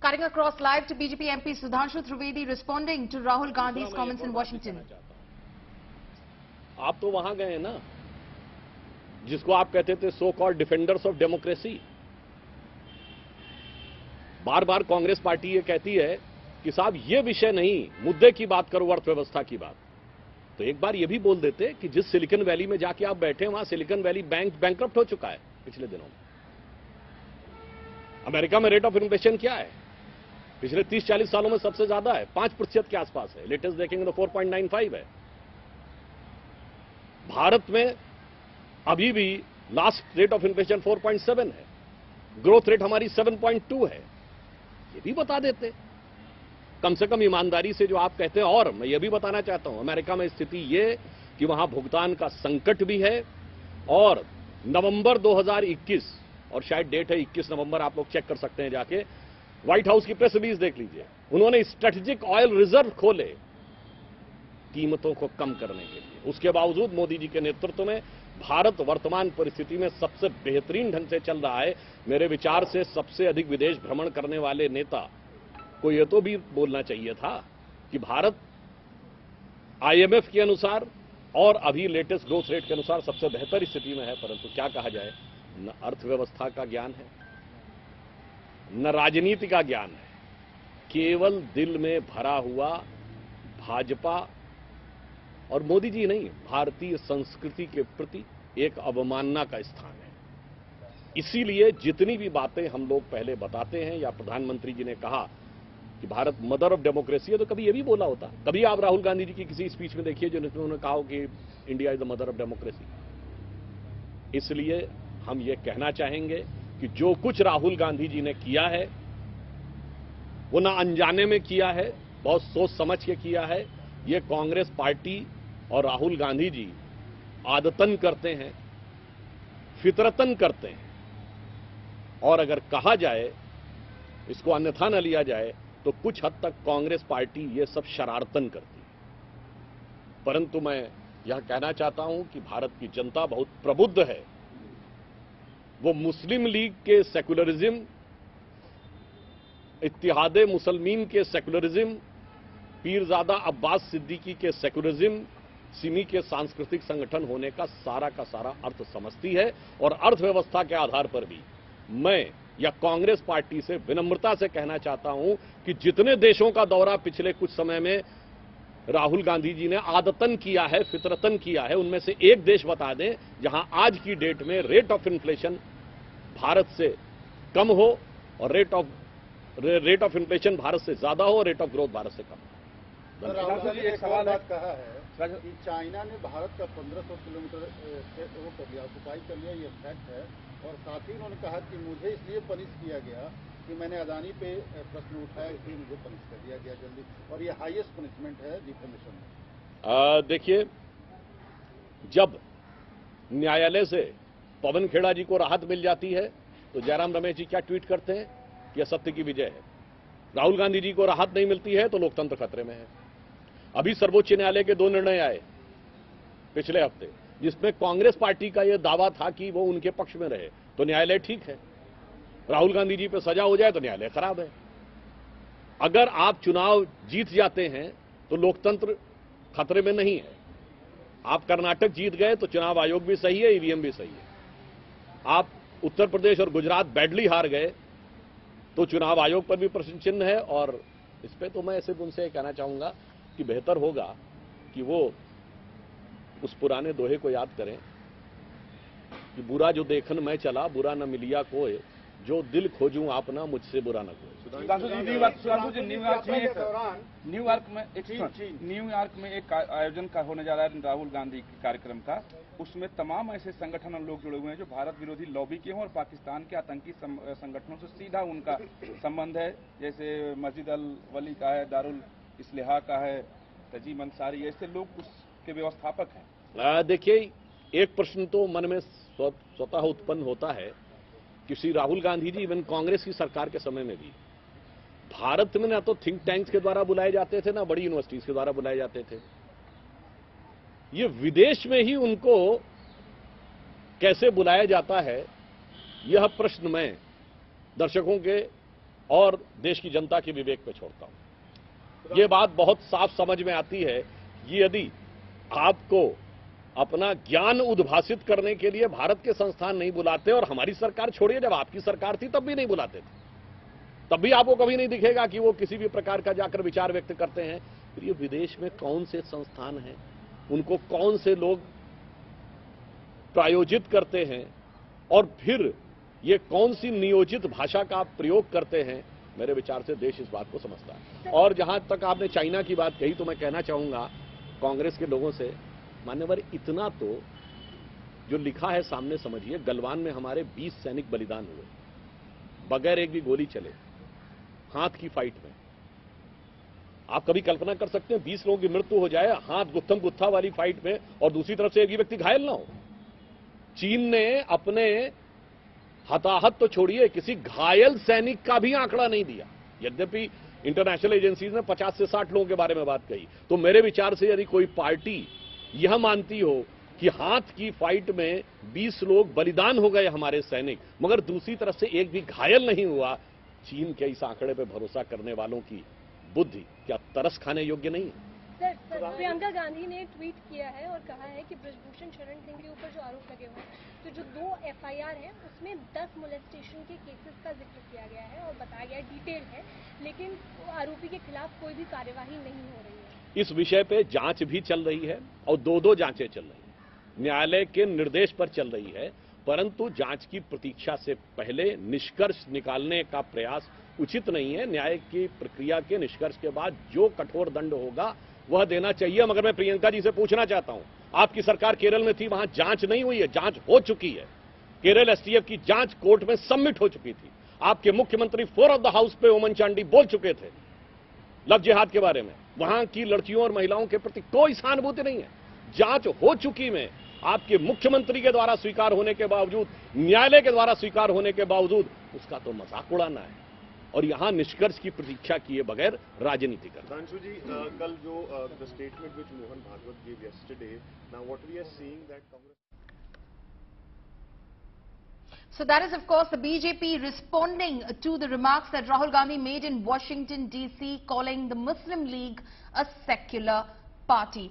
Cutting across live to BJP MP Sudhanshu Trivedi responding to Rahul Gandhi's comments in Washington. आप तो वहां गए ना, जिसको आप कहते थे so called defenders of democracy. Bar bar Congress party ये कहती है कि साहब ये विषय नहीं, मुद्दे की बात करो, अर्थव्यवस्था की बात। तो एक बार ये भी बोल देते कि जिस सिलिकॉन वैली में जाके आप बैठे वहां सिलिकॉन वैली बैंक बैंकरप्ट हो चुका है पिछले दिनों में। अमेरिका में रेट ऑफ इन्फ्लेशन क्या है? पिछले 30-40 सालों में सबसे ज्यादा है, 5% के आसपास है। लेटेस्ट देखेंगे तो 4.95 है। भारत में अभी भी लास्ट रेट ऑफ इन्फ्लेशन 4.7 है, ग्रोथ रेट हमारी 7.2 है। ये भी बता देते कम से कम ईमानदारी से जो आप कहते हैं। और मैं ये भी बताना चाहता हूं, अमेरिका में स्थिति ये कि वहां भुगतान का संकट भी है। और नवंबर 2021 और शायद डेट है 21 नवंबर, आप लोग चेक कर सकते हैं जाके, व्हाइट हाउस की प्रेस रिलीज देख लीजिए। उन्होंने स्ट्रेटेजिक ऑयल रिजर्व खोले कीमतों को कम करने के लिए। उसके बावजूद मोदी जी के नेतृत्व में भारत वर्तमान परिस्थिति में सबसे बेहतरीन ढंग से चल रहा है। मेरे विचार से सबसे अधिक विदेश भ्रमण करने वाले नेता को यह तो भी बोलना चाहिए था कि भारत आईएमएफ के अनुसार और अभी लेटेस्ट ग्रोथ रेट के अनुसार सबसे बेहतर स्थिति में है। परंतु क्या कहा जाए, न अर्थव्यवस्था का ज्ञान है, न राजनीति का ज्ञान है, केवल दिल में भरा हुआ भाजपा और मोदी जी नहीं, भारतीय संस्कृति के प्रति एक अवमानना का स्थान है। इसीलिए जितनी भी बातें हम लोग पहले बताते हैं, या प्रधानमंत्री जी ने कहा कि भारत मदर ऑफ डेमोक्रेसी है, तो कभी ये भी बोला होता। कभी आप राहुल गांधी जी की किसी स्पीच में देखिए जो उन्होंने कहा हो कि India is the mother of democracy. इसलिए हम ये कहना चाहेंगे कि जो कुछ राहुल गांधी जी ने किया है वो ना अनजाने में किया है, बहुत सोच समझ के किया है। ये कांग्रेस पार्टी और राहुल गांधी जी आदतन करते हैं, फितरतन करते हैं। और अगर कहा जाए, इसको अन्यथा न लिया जाए, तो कुछ हद तक कांग्रेस पार्टी ये सब शरारतन करती है। परंतु मैं यह कहना चाहता हूं कि भारत की जनता बहुत प्रबुद्ध है। वो मुस्लिम लीग के सेकुलरिज्म, इत्तिहादे मुसलमीन के सेकुलरिज्म, पीरजादा अब्बास सिद्दीकी के सेकुलरिज्म, सिमी के सांस्कृतिक संगठन होने का सारा अर्थ समझती है। और अर्थव्यवस्था के आधार पर भी मैं या कांग्रेस पार्टी से विनम्रता से कहना चाहता हूं कि जितने देशों का दौरा पिछले कुछ समय में राहुल गांधी जी ने आदतन किया है, फितरतन किया है, उनमें से एक देश बता दें जहां आज की डेट में रेट ऑफ इन्फ्लेशन भारत से कम हो और रेट ऑफ इन्फ्लेशन भारत से ज्यादा हो, रेट ऑफ ग्रोथ भारत से कम हो। राहुल जी एक सवाल कहा है कि चाइना ने भारत का 1500 किलोमीटर वो कर लिया, ऑक्युपाई कर लिया, ये फैक्ट है। और साथ ही उन्होंने कहा कि मुझे इसलिए पनिश किया गया कि मैंने अदानी पे प्रश्न उठाया, इसलिए मुझे पनिश कर दिया गया जल्दी, और ये हाईएस्ट पनिशमेंट है डिफेमेशन में। देखिए, जब न्यायालय से पवन खेड़ा जी को राहत मिल जाती है तो जयराम रमेश जी क्या ट्वीट करते हैं कि सत्य की विजय है। राहुल गांधी जी को राहत नहीं मिलती है तो लोकतंत्र खतरे में है। अभी सर्वोच्च न्यायालय के 2 निर्णय आए पिछले हफ्ते, जिसमें कांग्रेस पार्टी का यह दावा था कि वो उनके पक्ष में रहे तो न्यायालय ठीक है, राहुल गांधी जी पे सजा हो जाए तो न्यायालय खराब है। अगर आप चुनाव जीत जाते हैं तो लोकतंत्र खतरे में नहीं है। आप कर्नाटक जीत गए तो चुनाव आयोग भी सही है, ईवीएम भी सही है। आप उत्तर प्रदेश और गुजरात बैडली हार गए तो चुनाव आयोग पर भी प्रश्न चिन्ह है। और इस पे तो मैं सिर्फ उनसे कहना चाहूंगा कि बेहतर होगा कि वो उस पुराने दोहे को याद करें कि बुरा जो देखन मैं चला, बुरा न मिलिया कोई, जो दिल खोजूं आपना, मुझसे बुरा न कोई। न्यूयॉर्क में एक आयोजन का होने जा रहा है राहुल गांधी के कार्यक्रम का। उसमें तमाम ऐसे संगठन और लोग जुड़े हुए हैं जो भारत विरोधी लॉबी के हों और पाकिस्तान के आतंकी संगठनों से सीधा उनका संबंध है। जैसे मस्जिद अल वली का है, दारुल इस्लाह का है, तजीम अंसारी, ऐसे लोग उसके व्यवस्थापक हैं। देखिए, एक प्रश्न तो मन में स्वतः उत्पन्न होता है कि श्री राहुल गांधी जी इवन कांग्रेस की सरकार के समय में भी भारत में ना तो थिंक टैंक्स के द्वारा बुलाए जाते थे, ना बड़ी यूनिवर्सिटीज के द्वारा बुलाए जाते थे। ये विदेश में ही उनको कैसे बुलाया जाता है, यह प्रश्न मैं दर्शकों के और देश की जनता के विवेक पे छोड़ता हूं। ये बात बहुत साफ समझ में आती है कि यदि आपको अपना ज्ञान उद्भासित करने के लिए भारत के संस्थान नहीं बुलाते, और हमारी सरकार छोड़िए, जब आपकी सरकार थी तब भी नहीं बुलाते थे, तब भी आपको कभी नहीं दिखेगा कि वो किसी भी प्रकार का जाकर विचार व्यक्त करते हैं। फिर ये विदेश में कौन से संस्थान हैं, उनको कौन से लोग प्रायोजित करते हैं, और फिर ये कौन सी नियोजित भाषा का प्रयोग करते हैं, मेरे विचार से देश इस बात को समझता है। और जहां तक आपने चाइना की बात कही, तो मैं कहना चाहूंगा कांग्रेस के लोगों से, मान्यवर, इतना तो जो लिखा है सामने समझिए। गलवान में हमारे 20 सैनिक बलिदान हुए बगैर एक भी गोली चले, हाथ की फाइट में। आप कभी कल्पना कर सकते हैं 20 लोगों की मृत्यु हो जाए हाथ गुत्थम गुत्था वाली फाइट में, और दूसरी तरफ से एक भी व्यक्ति घायल ना हो। चीन ने अपने हताहत तो छोड़िए, किसी घायल सैनिक का भी आंकड़ा नहीं दिया, यद्यपि इंटरनेशनल एजेंसीज ने 50 से 60 लोगों के बारे में बात कही। तो मेरे विचार से यदि कोई पार्टी यह मानती हो कि हाथ की फाइट में 20 लोग बलिदान हो गए हमारे सैनिक, मगर दूसरी तरफ से एक भी घायल नहीं हुआ, चीन के इस आंकड़े पर भरोसा करने वालों की बुद्धि क्या तरस खाने योग्य नहीं है? सर, प्रियंका गांधी ने ट्वीट किया है और कहा है कि ब्रजभूषण शरण सिंह के ऊपर जो आरोप लगे हुए हैं, तो जो 2 FIR हैं उसमें 10 मोलेस्टेशन के केसेस का जिक्र किया गया है और बताया गया डिटेल है, लेकिन आरोपी के खिलाफ कोई भी कार्यवाही नहीं हो रही है। इस विषय पे जांच भी चल रही है और 2 जांचें चल रही हैं, न्यायालय के निर्देश पर चल रही है, परंतु जांच की प्रतीक्षा से पहले निष्कर्ष निकालने का प्रयास उचित नहीं है। न्याय की प्रक्रिया के निष्कर्ष के बाद जो कठोर दंड होगा वह देना चाहिए। मगर मैं प्रियंका जी से पूछना चाहता हूं, आपकी सरकार केरल में थी, वहां जांच नहीं हुई है? जांच हो चुकी है। केरल STF की जांच कोर्ट में सबमिट हो चुकी थी। आपके मुख्यमंत्री फ्लोर ऑफ द हाउस पे ओमन चांडी बोल चुके थे लव जिहाद के बारे में। वहां की लड़कियों और महिलाओं के प्रति कोई सहानुभूति नहीं है। जांच हो चुकी में आपके मुख्यमंत्री के द्वारा स्वीकार होने के बावजूद, न्यायालय के द्वारा स्वीकार होने के बावजूद उसका तो मजाक उड़ाना है और यहां निष्कर्ष की प्रतीक्षा किए बगैर राजनीति करना। सुधांशु जी, कल जो the statement which Mohan Bhagwat gave yesterday, now what we are seeing that Congress. So that is, of course, the BJP responding to the remarks that Rahul Gandhi made in Washington, D.C., calling the Muslim League a secular party.